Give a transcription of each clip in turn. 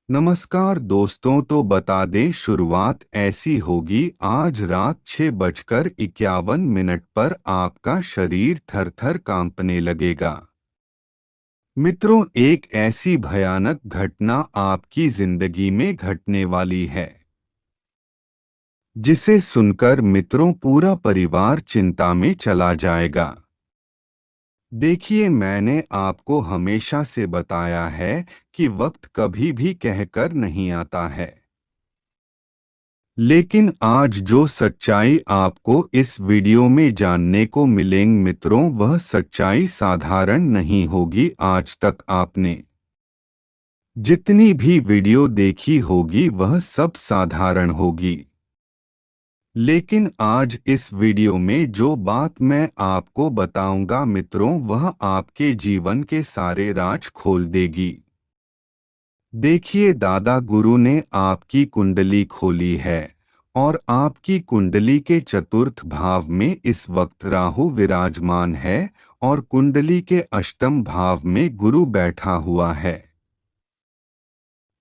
नमस्कार दोस्तों, तो बता दें शुरुआत ऐसी होगी। आज रात 6:51 पर आपका शरीर थर-थर कांपने लगेगा। मित्रों, एक ऐसी भयानक घटना आपकी जिंदगी में घटने वाली है जिसे सुनकर मित्रों पूरा परिवार चिंता में चला जाएगा। देखिए, मैंने आपको हमेशा से बताया है कि वक्त कभी भी कहकर नहीं आता है, लेकिन आज जो सच्चाई आपको इस वीडियो में जानने को मिलेंगी मित्रों, वह सच्चाई साधारण नहीं होगी। आज तक आपने जितनी भी वीडियो देखी होगी वह सब साधारण होगी, लेकिन आज इस वीडियो में जो बात मैं आपको बताऊंगा मित्रों, वह आपके जीवन के सारे राज खोल देगी। देखिए, दादा गुरु ने आपकी कुंडली खोली है और आपकी कुंडली के चतुर्थ भाव में इस वक्त राहु विराजमान है और कुंडली के अष्टम भाव में गुरु बैठा हुआ है।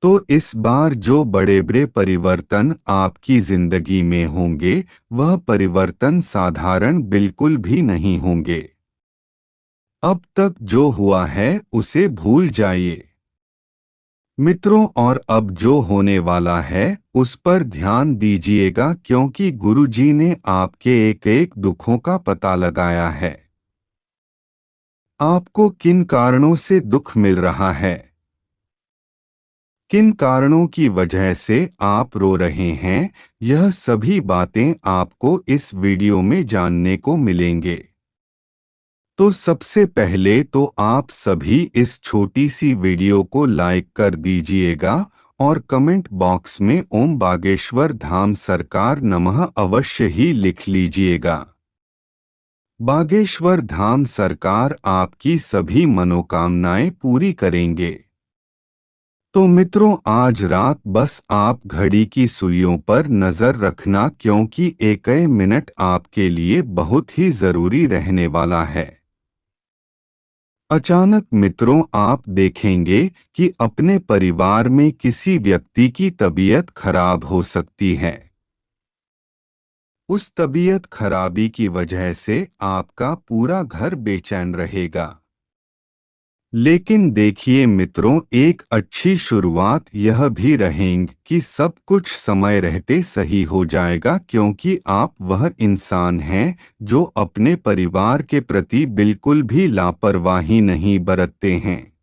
तो इस बार जो बड़े बड़े परिवर्तन आपकी जिंदगी में होंगे, वह परिवर्तन साधारण बिल्कुल भी नहीं होंगे। अब तक जो हुआ है उसे भूल जाइए मित्रों, और अब जो होने वाला है उस पर ध्यान दीजिएगा, क्योंकि गुरुजी ने आपके एक एक दुखों का पता लगाया है। आपको किन कारणों से दुख मिल रहा है, किन कारणों की वजह से आप रो रहे हैं, यह सभी बातें आपको इस वीडियो में जानने को मिलेंगे। तो सबसे पहले तो आप सभी इस छोटी सी वीडियो को लाइक कर दीजिएगा और कमेंट बॉक्स में ओम बागेश्वर धाम सरकार नमः अवश्य ही लिख लीजिएगा। बागेश्वर धाम सरकार आपकी सभी मनोकामनाएं पूरी करेंगे। तो मित्रों, आज रात बस आप घड़ी की सुइयों पर नजर रखना, क्योंकि एक मिनट आपके लिए बहुत ही जरूरी रहने वाला है। अचानक मित्रों, आप देखेंगे कि अपने परिवार में किसी व्यक्ति की तबीयत खराब हो सकती है। उस तबीयत खराबी की वजह से आपका पूरा घर बेचैन रहेगा। लेकिन देखिए मित्रों, एक अच्छी शुरुआत यह भी रहेगी कि सब कुछ समय रहते सही हो जाएगा, क्योंकि आप वह इंसान हैं जो अपने परिवार के प्रति बिल्कुल भी लापरवाही नहीं बरतते हैं।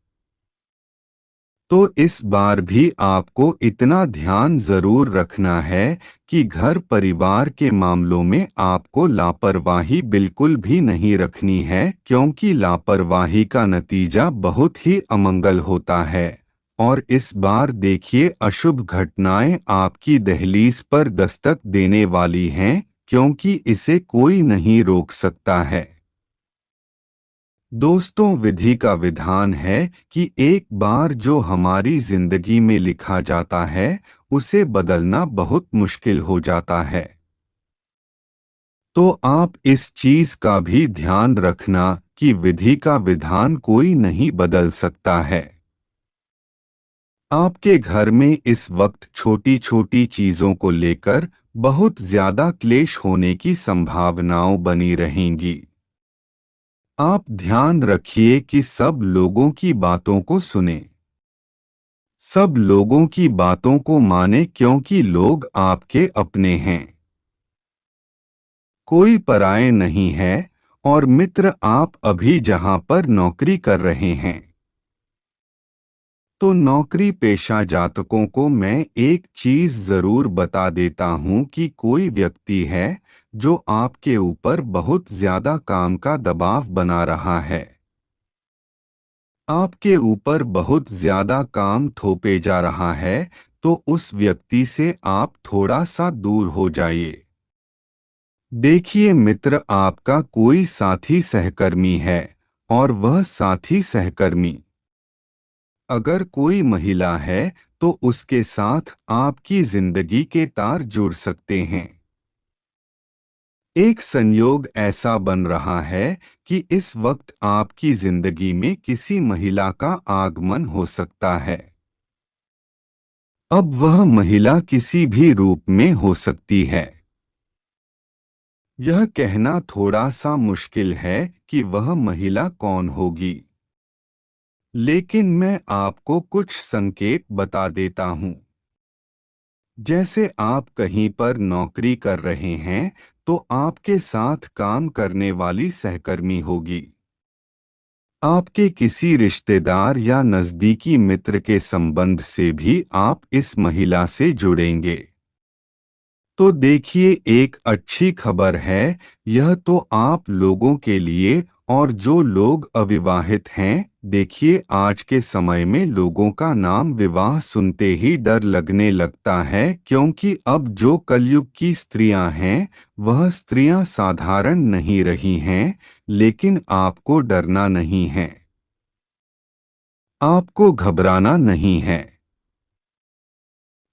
तो इस बार भी आपको इतना ध्यान जरूर रखना है कि घर परिवार के मामलों में आपको लापरवाही बिल्कुल भी नहीं रखनी है, क्योंकि लापरवाही का नतीजा बहुत ही अमंगल होता है। और इस बार देखिए, अशुभ घटनाएं आपकी दहलीज पर दस्तक देने वाली हैं, क्योंकि इसे कोई नहीं रोक सकता है। दोस्तों, विधि का विधान है कि एक बार जो हमारी जिंदगी में लिखा जाता है उसे बदलना बहुत मुश्किल हो जाता है। तो आप इस चीज का भी ध्यान रखना कि विधि का विधान कोई नहीं बदल सकता है। आपके घर में इस वक्त छोटी छोटी चीजों को लेकर बहुत ज्यादा क्लेश होने की संभावनाएं बनी रहेंगी। आप ध्यान रखिए कि सब लोगों की बातों को सुने, सब लोगों की बातों को माने, क्योंकि लोग आपके अपने हैं, कोई पराये नहीं है। और मित्र, आप अभी जहां पर नौकरी कर रहे हैं, तो नौकरी पेशा जातकों को मैं एक चीज जरूर बता देता हूं कि कोई व्यक्ति है जो आपके ऊपर बहुत ज्यादा काम का दबाव बना रहा है, आपके ऊपर बहुत ज्यादा काम थोपे जा रहा है। तो उस व्यक्ति से आप थोड़ा सा दूर हो जाइए। देखिए मित्र, आपका कोई साथी सहकर्मी है और वह साथी सहकर्मी अगर कोई महिला है तो उसके साथ आपकी जिंदगी के तार जुड़ सकते हैं। एक संयोग ऐसा बन रहा है कि इस वक्त आपकी जिंदगी में किसी महिला का आगमन हो सकता है। अब वह महिला किसी भी रूप में हो सकती है। यह कहना थोड़ा सा मुश्किल है कि वह महिला कौन होगी, लेकिन मैं आपको कुछ संकेत बता देता हूँ। जैसे आप कहीं पर नौकरी कर रहे हैं, तो आपके साथ काम करने वाली सहकर्मी होगी। आपके किसी रिश्तेदार या नज़दीकी मित्र के संबंध से भी आप इस महिला से जुड़ेंगे। तो देखिए, एक अच्छी खबर है यह तो आप लोगों के लिए, और जो लोग अविवाहित हैं, देखिए आज के समय में लोगों का नाम विवाह सुनते ही डर लगने लगता है, क्योंकि अब जो कलयुग की स्त्रियां हैं वह स्त्रियां साधारण नहीं रही हैं। लेकिन आपको डरना नहीं है, आपको घबराना नहीं है।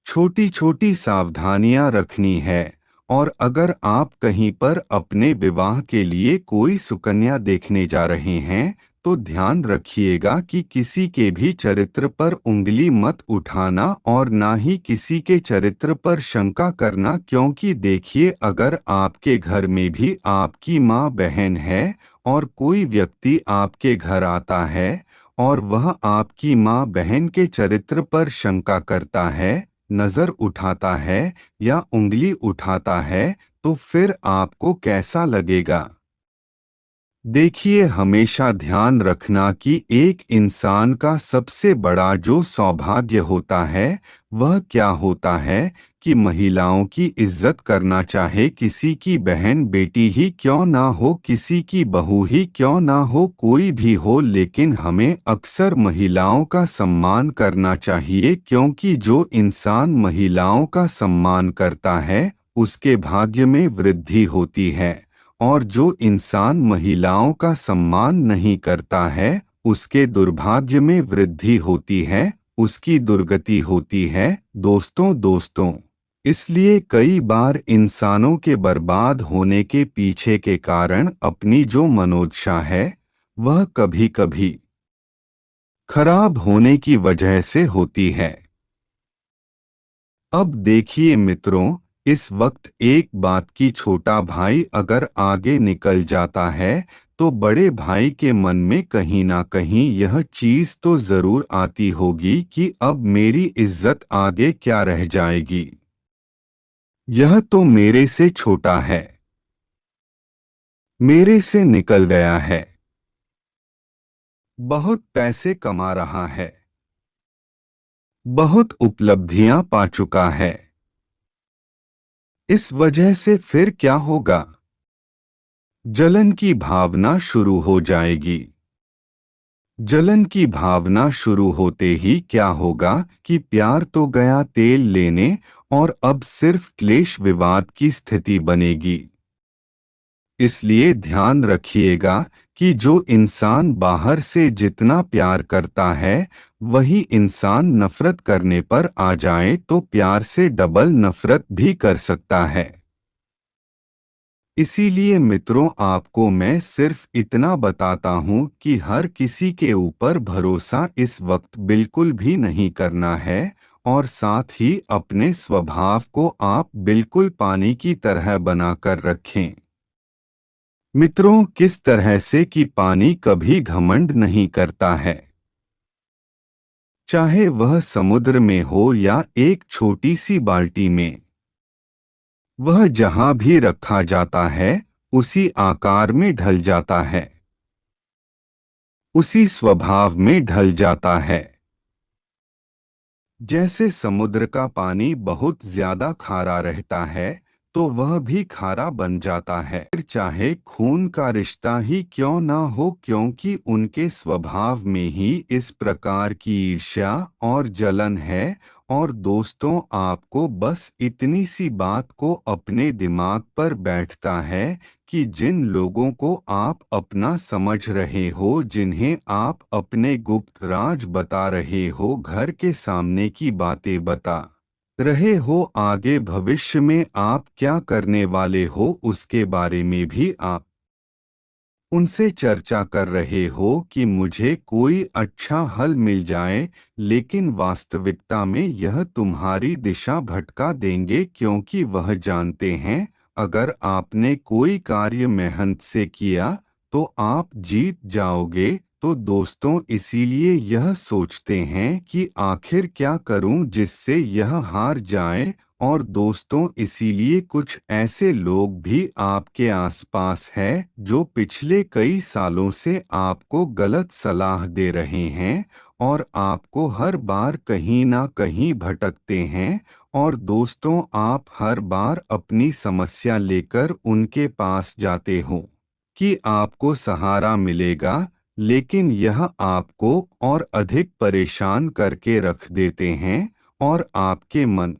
छोटी छोटी सावधानियां रखनी है। और अगर आप कहीं पर अपने विवाह के लिए कोई सुकन्या देखने जा रहे हैं, तो ध्यान रखिएगा कि किसी के भी चरित्र पर उंगली मत उठाना और ना ही किसी के चरित्र पर शंका करना, क्योंकि देखिए, अगर आपके घर में भी आपकी माँ बहन है और कोई व्यक्ति आपके घर आता है और वह आपकी माँ बहन के चरित्र पर शंका करता है, नजर उठाता है या उंगली उठाता है, तो फिर आपको कैसा लगेगा? देखिए, हमेशा ध्यान रखना कि एक इंसान का सबसे बड़ा जो सौभाग्य होता है वह क्या होता है कि महिलाओं की इज्जत करना, चाहे किसी की बहन बेटी ही क्यों ना हो, किसी की बहू ही क्यों ना हो, कोई भी हो, लेकिन हमें अक्सर महिलाओं का सम्मान करना चाहिए, क्योंकि जो इंसान महिलाओं का सम्मान करता है उसके भाग्य में वृद्धि होती है, और जो इंसान महिलाओं का सम्मान नहीं करता है उसके दुर्भाग्य में वृद्धि होती है, उसकी दुर्गति होती है। दोस्तों, इसलिए कई बार इंसानों के बर्बाद होने के पीछे के कारण अपनी जो मनोदशा है वह कभी कभी खराब होने की वजह से होती है। अब देखिए मित्रों, इस वक्त एक बात की, छोटा भाई अगर आगे निकल जाता है तो बड़े भाई के मन में कहीं ना कहीं यह चीज तो जरूर आती होगी कि अब मेरी इज्जत आगे क्या रह जाएगी, यह तो मेरे से छोटा है, मेरे से निकल गया है, बहुत पैसे कमा रहा है, बहुत उपलब्धियां पा चुका है, इस वजह से फिर क्या होगा? जलन की भावना शुरू हो जाएगी। जलन की भावना शुरू होते ही क्या होगा कि प्यार तो गया तेल लेने, और अब सिर्फ क्लेश विवाद की स्थिति बनेगी। इसलिए ध्यान रखिएगा कि जो इंसान बाहर से जितना प्यार करता है वही इंसान नफरत करने पर आ जाए तो प्यार से डबल नफरत भी कर सकता है। इसीलिए मित्रों, आपको मैं सिर्फ इतना बताता हूँ कि हर किसी के ऊपर भरोसा इस वक्त बिल्कुल भी नहीं करना है, और साथ ही अपने स्वभाव को आप बिल्कुल पानी की तरह बनाकर रखें। मित्रों, किस तरह से कि पानी कभी घमंड नहीं करता है, चाहे वह समुद्र में हो या एक छोटी सी बाल्टी में। वह जहां भी रखा जाता है उसी आकार में ढल जाता है, उसी स्वभाव में ढल जाता है। जैसे समुद्र का पानी बहुत ज्यादा खारा रहता है तो वह भी खारा बन जाता है, फिर चाहे खून का रिश्ता ही क्यों ना हो, क्योंकि उनके स्वभाव में ही इस प्रकार की ईर्ष्या और जलन है। और दोस्तों, आपको बस इतनी सी बात को अपने दिमाग पर बैठता है कि जिन लोगों को आप अपना समझ रहे हो, जिन्हें आप अपने गुप्त राज बता रहे हो, घर के सामने की बातें बता रहे हो, आगे भविष्य में आप क्या करने वाले हो उसके बारे में भी आप उनसे चर्चा कर रहे हो कि मुझे कोई अच्छा हल मिल जाए, लेकिन वास्तविकता में यह तुम्हारी दिशा भटका देंगे क्योंकि वह जानते हैं अगर आपने कोई कार्य मेहनत से किया तो आप जीत जाओगे। तो दोस्तों, इसीलिए यह सोचते हैं कि आखिर क्या करूं जिससे यह हार जाए। और दोस्तों, इसीलिए कुछ ऐसे लोग भी आपके आसपास हैं जो पिछले कई सालों से आपको गलत सलाह दे रहे हैं और आपको हर बार कहीं ना कहीं भटकते हैं। और दोस्तों, आप हर बार अपनी समस्या लेकर उनके पास जाते हो कि आपको सहारा मिलेगा, लेकिन यह आपको और अधिक परेशान करके रख देते हैं और आपके मन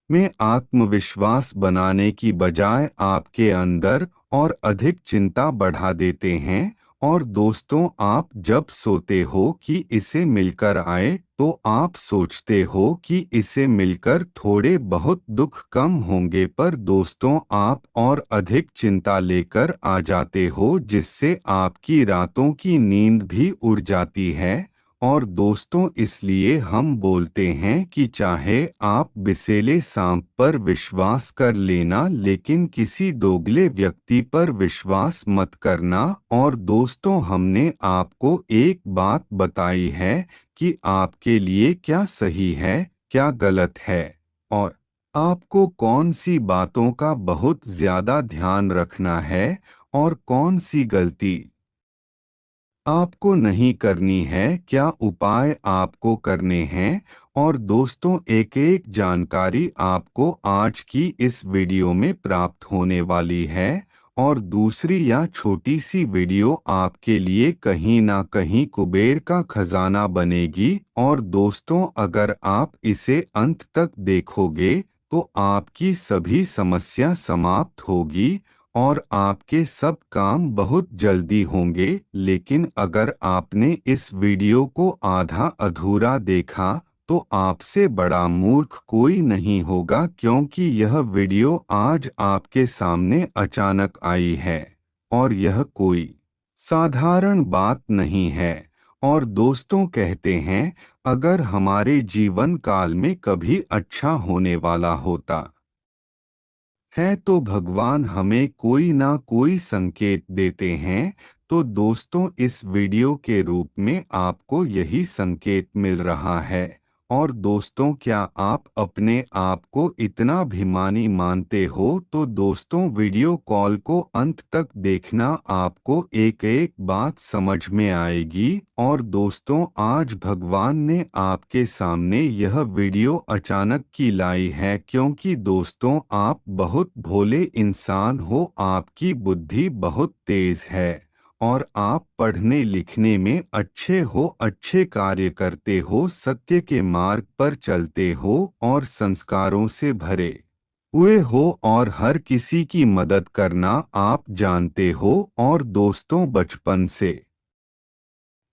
में आत्मविश्वास बनाने की बजाय आपके अंदर और अधिक चिंता बढ़ा देते हैं। और दोस्तों, आप जब सोते हो कि इसे मिलकर आए तो आप सोचते हो कि इसे मिलकर थोड़े बहुत दुख कम होंगे, पर दोस्तों आप और अधिक चिंता लेकर आ जाते हो जिससे आपकी रातों की नींद भी उड़ जाती है। और दोस्तों, इसलिए हम बोलते हैं कि चाहे आप बिसेले सांप पर विश्वास कर लेना, लेकिन किसी दोगले व्यक्ति पर विश्वास मत करना। और दोस्तों, हमने आपको एक बात बताई है कि आपके लिए क्या सही है, क्या गलत है, और आपको कौन सी बातों का बहुत ज्यादा ध्यान रखना है और कौन सी गलती आपको नहीं करनी है, क्या उपाय आपको करने हैं। और दोस्तों, एक एक जानकारी आपको आज की इस वीडियो में प्राप्त होने वाली है। और दूसरी या छोटी सी वीडियो आपके लिए कहीं ना कहीं कुबेर का खजाना बनेगी। और दोस्तों, अगर आप इसे अंत तक देखोगे तो आपकी सभी समस्या समाप्त होगी और आपके सब काम बहुत जल्दी होंगे। लेकिन अगर आपने इस वीडियो को आधा अधूरा देखा तो आपसे बड़ा मूर्ख कोई नहीं होगा, क्योंकि यह वीडियो आज आपके सामने अचानक आई है और यह कोई साधारण बात नहीं है। और दोस्तों, कहते हैं अगर हमारे जीवन काल में कभी अच्छा होने वाला होता है तो भगवान हमें कोई ना कोई संकेत देते हैं। तो दोस्तों, इस वीडियो के रूप में आपको यही संकेत मिल रहा है। और दोस्तों, क्या आप अपने आप को इतना अभिमानी मानते हो तो दोस्तों वीडियो कॉल को अंत तक देखना, आपको एक एक बात समझ में आएगी। और दोस्तों, आज भगवान ने आपके सामने यह वीडियो अचानक की लाई है क्योंकि दोस्तों आप बहुत भोले इंसान हो, आपकी बुद्धि बहुत तेज है और आप पढ़ने लिखने में अच्छे हो, अच्छे कार्य करते हो, सत्य के मार्ग पर चलते हो और संस्कारों से भरे हुए हो और हर किसी की मदद करना आप जानते हो। और दोस्तों, बचपन से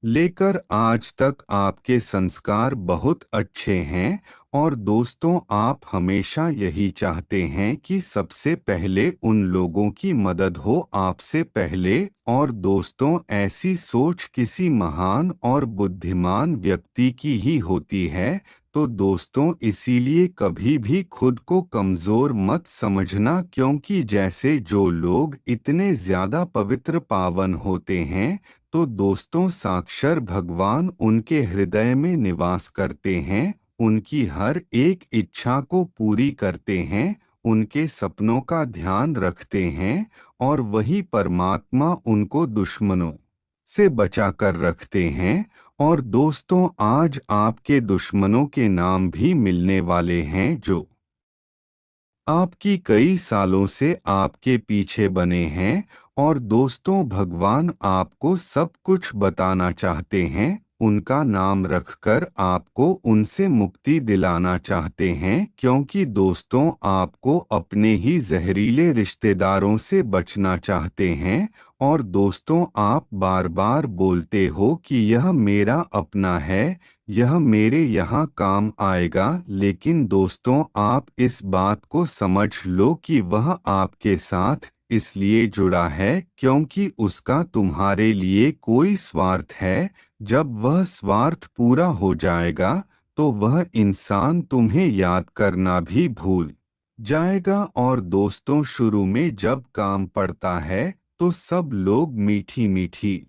लेकर आज तक आपके संस्कार बहुत अच्छे हैं। और दोस्तों, आप हमेशा यही चाहते हैं कि सबसे पहले उन लोगों की मदद हो आपसे पहले। और दोस्तों, ऐसी सोच किसी महान और बुद्धिमान व्यक्ति की ही होती है। तो दोस्तों, इसीलिए कभी भी खुद को कमजोर मत समझना, क्योंकि जैसे जो लोग इतने ज्यादा पवित्र पावन होते हैं तो दोस्तों साक्षर भगवान उनके हृदय में निवास करते हैं, उनकी हर एक इच्छा को पूरी करते हैं, उनके सपनों का ध्यान रखते हैं और वही परमात्मा उनको दुश्मनों से बचा कर रखते हैं। और दोस्तों, आज आपके दुश्मनों के नाम भी मिलने वाले हैं जो आपकी कई सालों से आपके पीछे बने हैं। और दोस्तों, भगवान आपको सब कुछ बताना चाहते हैं, उनका नाम रखकर आपको उनसे मुक्ति दिलाना चाहते हैं, क्योंकि दोस्तों आपको अपने ही जहरीले रिश्तेदारों से बचना चाहते हैं। और दोस्तों, आप बार बार बोलते हो कि यह मेरा अपना है, यह मेरे यहाँ काम आएगा, लेकिन दोस्तों आप इस बात को समझ लो कि वह आपके साथ इसलिए जुड़ा है क्योंकि उसका तुम्हारे लिए कोई स्वार्थ है। जब वह स्वार्थ पूरा हो जाएगा तो वह इंसान तुम्हें याद करना भी भूल जाएगा। और दोस्तों, शुरू में जब काम पड़ता है तो सब लोग मीठी मीठी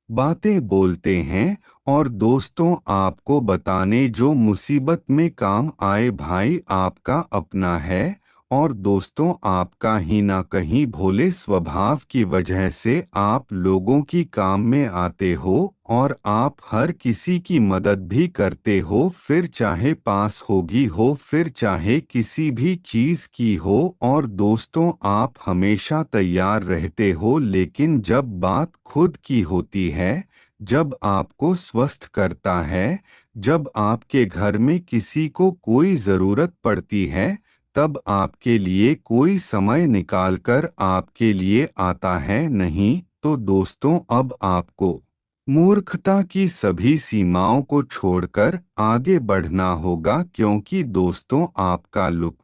बातें बोलते हैं और दोस्तों आपको बताने जो मुसीबत में काम आए भाई आपका अपना है। और दोस्तों आपका ही ना कहीं भोले स्वभाव की वजह से आप लोगों की काम में आते हो और आप हर किसी की मदद भी करते हो, फिर चाहे पास होगी हो फिर चाहे किसी भी चीज की हो। और दोस्तों आप हमेशा तैयार रहते हो, लेकिन जब बात खुद की होती है, जब आपको स्वस्थ करता है, जब आपके घर में किसी को कोई जरूरत पड़ती है, तब आपके लिए कोई समय निकालकर आपके लिए आता है। नहीं तो दोस्तों अब आपको मूर्खता की सभी सीमाओं को छोड़कर आगे बढ़ना होगा, क्योंकि दोस्तों आपका लुक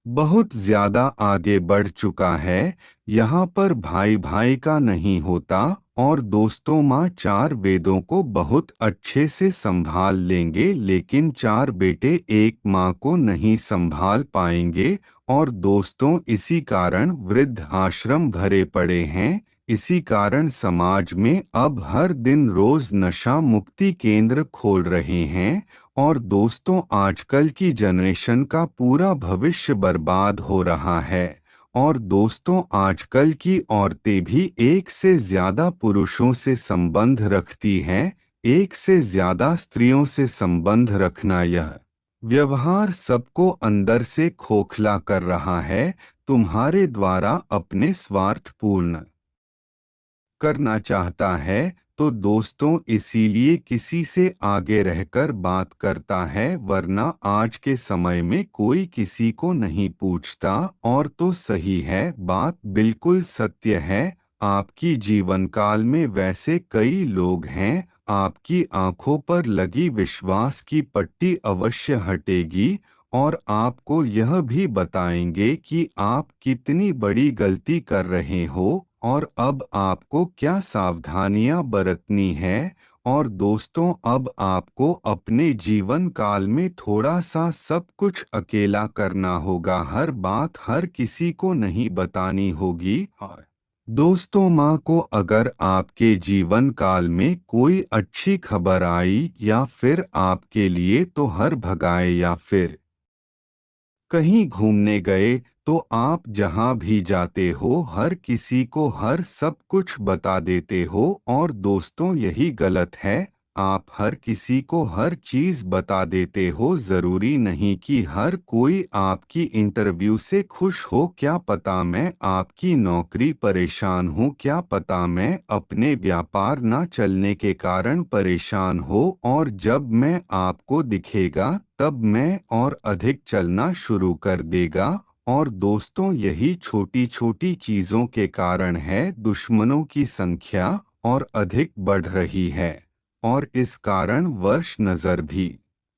बहुत ज्यादा आगे बढ़ चुका है। यहाँ पर भाई भाई का नहीं होता। और दोस्तों माँ चार वेदों को बहुत अच्छे से संभाल लेंगे, लेकिन चार बेटे एक माँ को नहीं संभाल पाएंगे। और दोस्तों इसी कारण वृद्ध आश्रम भरे पड़े हैं। इसी कारण समाज में अब हर दिन रोज नशा मुक्ति केंद्र खोल रहे हैं। और दोस्तों आजकल की जनरेशन का पूरा भविष्य बर्बाद हो रहा है। और दोस्तों आजकल की औरतें भी एक से ज्यादा पुरुषों से संबंध रखती हैं। एक से ज्यादा स्त्रियों से संबंध रखना, यह व्यवहार सबको अंदर से खोखला कर रहा है। तुम्हारे द्वारा अपने स्वार्थ पूर्ण करना चाहता है तो दोस्तों इसीलिए किसी से आगे रहकर बात करता है, वरना आज के समय में कोई किसी को नहीं पूछता। और तो सही है, बात बिल्कुल सत्य है। आपकी जीवन काल में वैसे कई लोग हैं, आपकी आंखों पर लगी विश्वास की पट्टी अवश्य हटेगी और आपको यह भी बताएंगे कि आप कितनी बड़ी गलती कर रहे हो और अब आपको क्या सावधानियां बरतनी है। और दोस्तों अब आपको अपने जीवन काल में थोड़ा सा सब कुछ अकेला करना होगा, हर बात हर किसी को नहीं बतानी होगी। और दोस्तों माँ को अगर आपके जीवन काल में कोई अच्छी खबर आई या फिर आपके लिए तो हर भगाए या फिर कहीं घूमने गए, तो आप जहां भी जाते हो हर किसी को हर सब कुछ बता देते हो। और दोस्तों यही गलत है, आप हर किसी को हर चीज बता देते हो। जरूरी नहीं कि हर कोई आपकी इंटरव्यू से खुश हो। क्या पता मैं आपकी नौकरी परेशान हूँ, क्या पता मैं अपने व्यापार न चलने के कारण परेशान हो, और जब मैं आपको दिखेगा तब मैं और अधिक चलना शुरू कर देगा। और दोस्तों यही छोटी छोटी चीजों के कारण है दुश्मनों की संख्या और अधिक बढ़ रही है। और इस कारण वर्ष नजर भी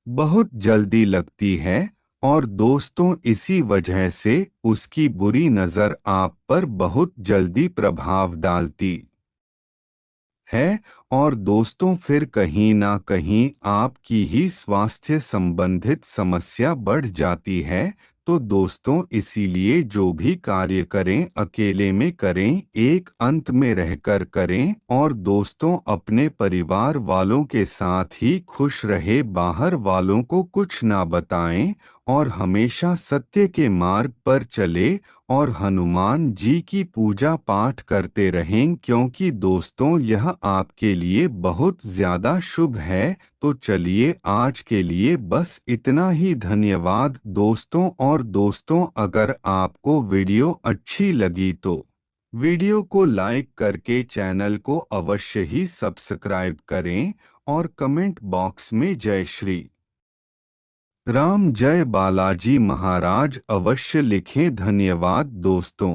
बहुत जल्दी लगती है। और दोस्तों इसी वजह से उसकी बुरी नजर आप पर बहुत जल्दी प्रभाव डालती है। और दोस्तों फिर कहीं ना कहीं आपकी ही स्वास्थ्य संबंधित समस्या बढ़ जाती है। तो दोस्तों इसीलिए जो भी कार्य करें अकेले में करें, एक अंत में रहकर करें। और दोस्तों अपने परिवार वालों के साथ ही खुश रहे, बाहर वालों को कुछ ना बताएं और हमेशा सत्य के मार्ग पर चले और हनुमान जी की पूजा पाठ करते रहें, क्योंकि दोस्तों यह आपके लिए बहुत ज्यादा शुभ है। तो चलिए आज के लिए बस इतना ही। धन्यवाद दोस्तों। और दोस्तों अगर आपको वीडियो अच्छी लगी तो वीडियो को लाइक करके चैनल को अवश्य ही सब्सक्राइब करें और कमेंट बॉक्स में जय श्री राम जय बालाजी महाराज अवश्य लिखें। धन्यवाद दोस्तों।